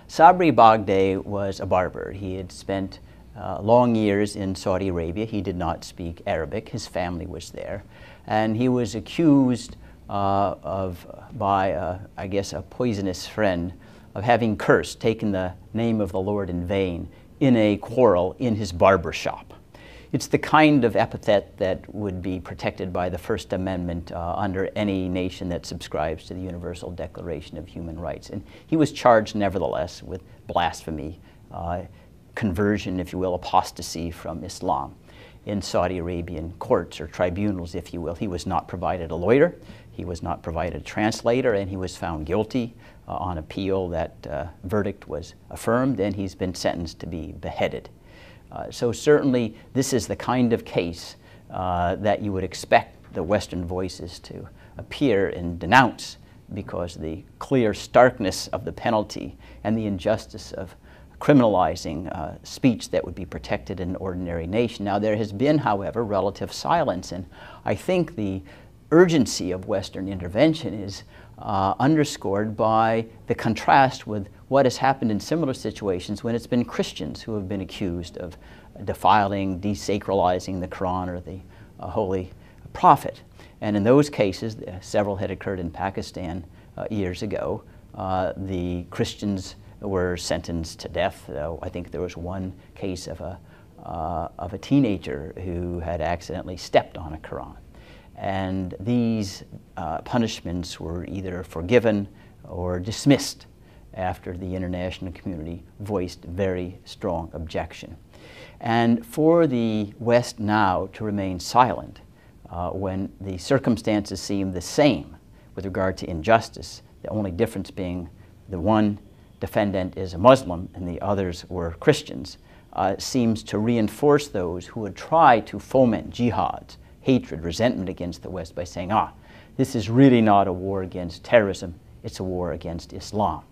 Sabri Baghdadi was a barber. He had spent long years in Saudi Arabia. He did not speak Arabic. His family was there. And he was accused by, I guess, a poisonous friend of having cursed, taken the name of the Lord in vain in a quarrel in his barber shop. It's the kind of epithet that would be protected by the First Amendment under any nation that subscribes to the Universal Declaration of Human Rights. And he was charged nevertheless with blasphemy, conversion, if you will, apostasy from Islam in Saudi Arabian courts or tribunals, if you will. He was not provided a lawyer, he was not provided a translator, and he was found guilty. On appeal, that verdict was affirmed, and he's been sentenced to be beheaded. So certainly this is the kind of case that you would expect the Western voices to appear and denounce, because the clear starkness of the penalty and the injustice of criminalizing speech that would be protected in an ordinary nation. Now, there has been, however, relative silence, and I think the urgency of Western intervention is underscored by the contrast with what has happened in similar situations when it's been Christians who have been accused of defiling, desacralizing the Quran or the Holy Prophet. And in those cases, several had occurred in Pakistan years ago, the Christians were sentenced to death. I think there was one case of a teenager who had accidentally stepped on a Quran. And these punishments were either forgiven or dismissed after the international community voiced very strong objection. And for the West now to remain silent when the circumstances seem the same with regard to injustice, the only difference being the one defendant is a Muslim and the others were Christians, seems to reinforce those who would try to foment jihads, hatred, resentment against the West by saying, this is really not a war against terrorism, it's a war against Islam.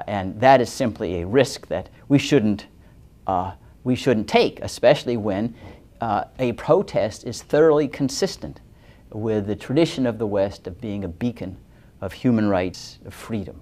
And that is simply a risk that we shouldn't take, especially when a protest is thoroughly consistent with the tradition of the West of being a beacon of human rights, of freedom.